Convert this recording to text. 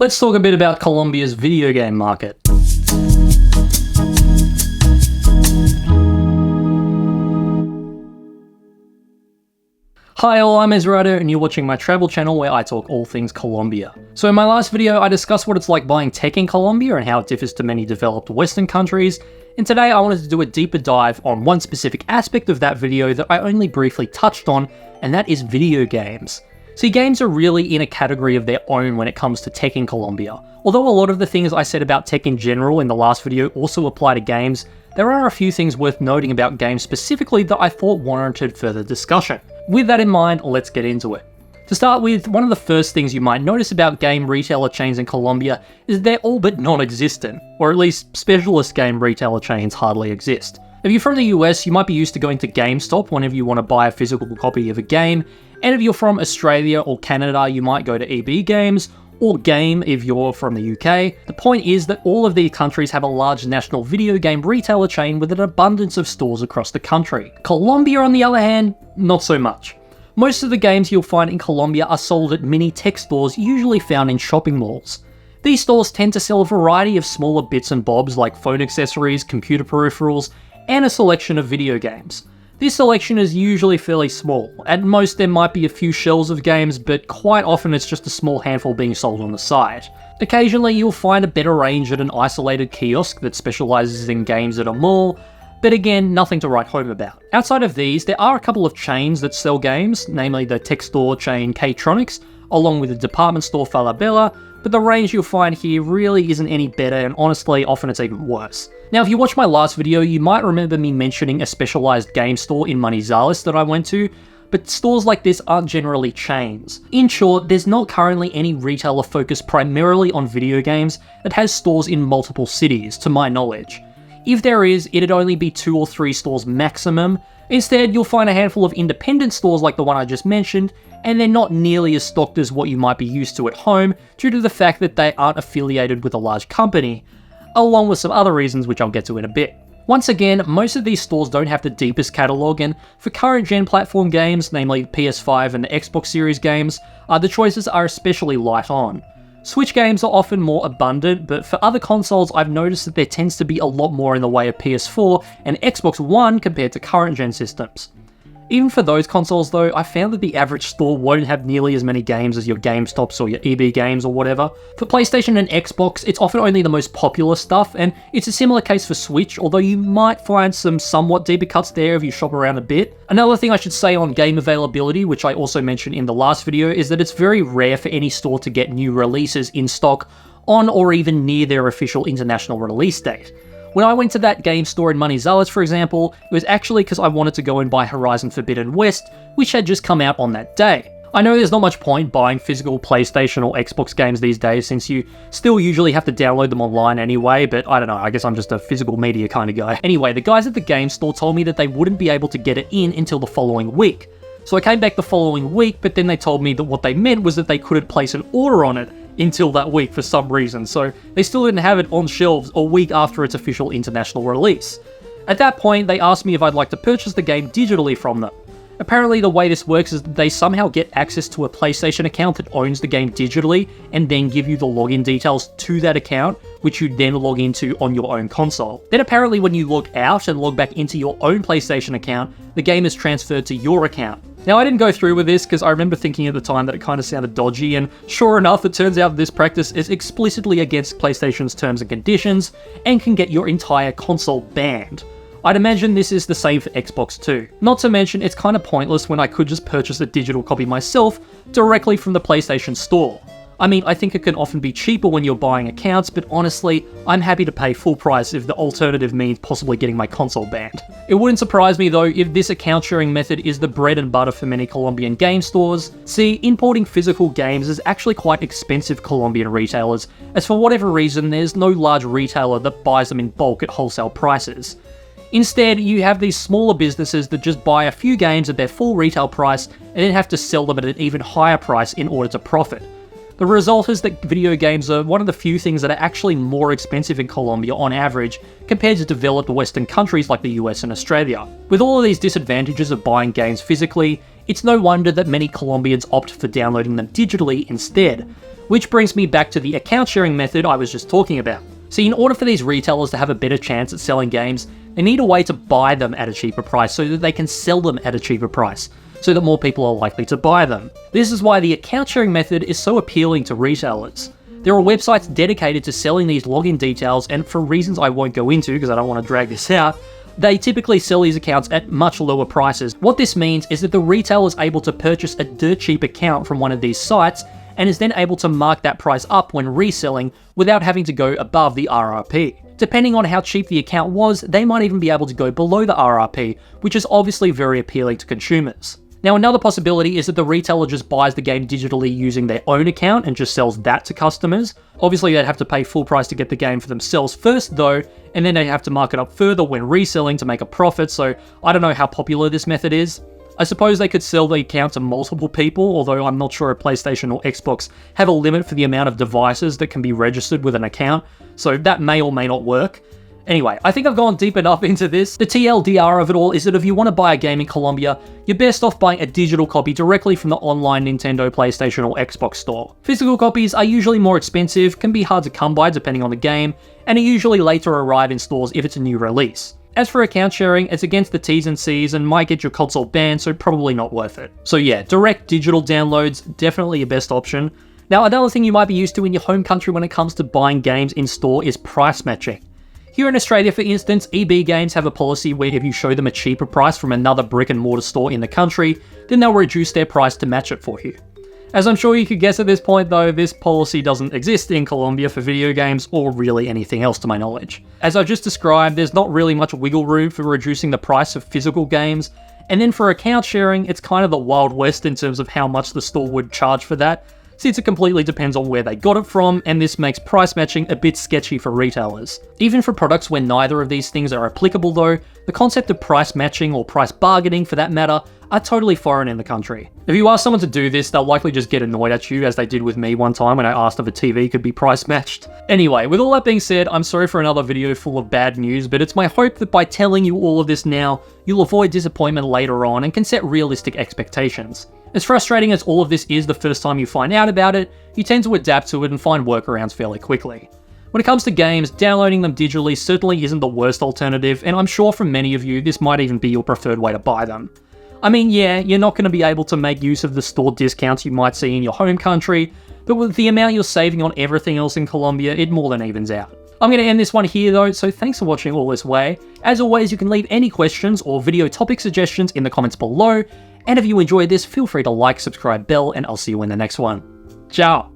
Let's talk a bit about Colombia's video game market. Hi all, I'm Ezrado and you're watching my travel channel where I talk all things Colombia. So in my last video I discussed what it's like buying tech in Colombia and how it differs to many developed Western countries, and today I wanted to do a deeper dive on one specific aspect of that video that I only briefly touched on, and that is video games. See, games are really in a category of their own when it comes to tech in Colombia. Although a lot of the things I said about tech in general in the last video also apply to games, there are a few things worth noting about games specifically that I thought warranted further discussion. With that in mind, let's get into it. To start with, one of the first things you might notice about game retailer chains in Colombia is they're all but non-existent, or at least specialist game retailer chains hardly exist. If you're from the US, you might be used to going to GameStop whenever you want to buy a physical copy of a game, and if you're from Australia or Canada, you might go to EB Games, or Game if you're from the UK. The point is that all of these countries have a large national video game retailer chain with an abundance of stores across the country. Colombia, on the other hand, not so much. Most of the games you'll find in Colombia are sold at mini tech stores, usually found in shopping malls. These stores tend to sell a variety of smaller bits and bobs like phone accessories, computer peripherals, and a selection of video games. This selection is usually fairly small. At most there might be a few shelves of games, but quite often it's just a small handful being sold on the side. Occasionally you'll find a better range at an isolated kiosk that specialises in games at a mall, but again, nothing to write home about. Outside of these, there are a couple of chains that sell games, namely the tech store chain K-Tronics, along with the department store Falabella, but the range you'll find here really isn't any better, and honestly, often it's even worse. Now, if you watched my last video, you might remember me mentioning a specialized game store in Manizales that I went to, but stores like this aren't generally chains. In short, there's not currently any retailer focused primarily on video games that has stores in multiple cities, to my knowledge. If there is, it'd only be 2 or 3 stores maximum. Instead, you'll find a handful of independent stores like the one I just mentioned, and they're not nearly as stocked as what you might be used to at home due to the fact that they aren't affiliated with a large company, along with some other reasons which I'll get to in a bit. Once again, most of these stores don't have the deepest catalogue, and for current gen platform games, namely PS5 and the Xbox Series games, the choices are especially light on. Switch games are often more abundant, but for other consoles I've noticed that there tends to be a lot more in the way of PS4 and Xbox One compared to current gen systems. Even for those consoles though, I found that the average store won't have nearly as many games as your GameStops or your EB Games or whatever. For PlayStation and Xbox, it's often only the most popular stuff, and it's a similar case for Switch, although you might find some somewhat deeper cuts there if you shop around a bit. Another thing I should say on game availability, which I also mentioned in the last video, is that it's very rare for any store to get new releases in stock on or even near their official international release date. When I went to that game store in Manizales, for example, it was actually because I wanted to go and buy Horizon Forbidden West, which had just come out on that day. I know there's not much point buying physical PlayStation or Xbox games these days since you still usually have to download them online anyway, but I don't know, I guess I'm just a physical media kind of guy. Anyway, the guys at the game store told me that they wouldn't be able to get it in until the following week. So I came back the following week, but then they told me that what they meant was that they couldn't place an order on it until that week for some reason, so they still didn't have it on shelves a week after its official international release. At that point, they asked me if I'd like to purchase the game digitally from them. Apparently the way this works is that they somehow get access to a PlayStation account that owns the game digitally, and then give you the login details to that account, which you then log into on your own console. Then apparently when you log out and log back into your own PlayStation account, the game is transferred to your account. Now, I didn't go through with this because I remember thinking at the time that it kind of sounded dodgy, and sure enough, it turns out this practice is explicitly against PlayStation's terms and conditions and can get your entire console banned. I'd imagine this is the same for Xbox too. Not to mention, it's kind of pointless when I could just purchase a digital copy myself directly from the PlayStation Store. I mean, I think it can often be cheaper when you're buying accounts, but honestly, I'm happy to pay full price if the alternative means possibly getting my console banned. It wouldn't surprise me though if this account sharing method is the bread and butter for many Colombian game stores. See, importing physical games is actually quite expensive for Colombian retailers, as for whatever reason there's no large retailer that buys them in bulk at wholesale prices. Instead, you have these smaller businesses that just buy a few games at their full retail price and then have to sell them at an even higher price in order to profit. The result is that video games are one of the few things that are actually more expensive in Colombia on average compared to developed Western countries like the US and Australia. With all of these disadvantages of buying games physically, it's no wonder that many Colombians opt for downloading them digitally instead, Which brings me back to the account sharing method I was just talking about. See, in order for these retailers to have a better chance at selling games, they need a way to buy them at a cheaper price so that they can sell them at a cheaper price, so that more people are likely to buy them. This is why the account sharing method is so appealing to retailers. There are websites dedicated to selling these login details, and for reasons I won't go into because I don't want to drag this out, they typically sell these accounts at much lower prices. What this means is that the retailer is able to purchase a dirt cheap account from one of these sites and is then able to mark that price up when reselling without having to go above the RRP. Depending on how cheap the account was, they might even be able to go below the RRP, which is obviously very appealing to consumers. Now, another possibility is that the retailer just buys the game digitally using their own account and just sells that to customers. Obviously, they'd have to pay full price to get the game for themselves first though, and then they have to mark it up further when reselling to make a profit, so I don't know how popular this method is. I suppose they could sell the account to multiple people, although I'm not sure if PlayStation or Xbox have a limit for the amount of devices that can be registered with an account, so that may or may not work. Anyway, I think I've gone deep enough into this. The TLDR of it all is that if you want to buy a game in Colombia, you're best off buying a digital copy directly from the online Nintendo, PlayStation, or Xbox store. Physical copies are usually more expensive, can be hard to come by depending on the game, and are usually later arrive in stores if it's a new release. As for account sharing, it's against the T's and C's and might get your console banned, so probably not worth it. So yeah, direct digital downloads, definitely your best option. Now, another thing you might be used to in your home country when it comes to buying games in store is price matching. Here in Australia, for instance, EB Games have a policy where if you show them a cheaper price from another brick and mortar store in the country, then they'll reduce their price to match it for you. As I'm sure you could guess at this point though, this policy doesn't exist in Colombia for video games or really anything else to my knowledge. As I've just described, there's not really much wiggle room for reducing the price of physical games, and then for account sharing, it's kind of the Wild West in terms of how much the store would charge for that, since it completely depends on where they got it from, and this makes price matching a bit sketchy for retailers. Even for products where neither of these things are applicable though, the concept of price matching or price bargaining for that matter are totally foreign in the country. If you ask someone to do this, they'll likely just get annoyed at you, as they did with me one time when I asked if a TV could be price matched. Anyway, with all that being said, I'm sorry for another video full of bad news, but it's my hope that by telling you all of this now, you'll avoid disappointment later on and can set realistic expectations. As frustrating as all of this is the first time you find out about it, you tend to adapt to it and find workarounds fairly quickly. When it comes to games, downloading them digitally certainly isn't the worst alternative, and I'm sure for many of you, this might even be your preferred way to buy them. I mean, yeah, you're not going to be able to make use of the store discounts you might see in your home country, but with the amount you're saving on everything else in Colombia, it more than evens out. I'm going to end this one here though, so thanks for watching all this way. As always, you can leave any questions or video topic suggestions in the comments below, and if you enjoyed this, feel free to like, subscribe, bell, and I'll see you in the next one. Ciao!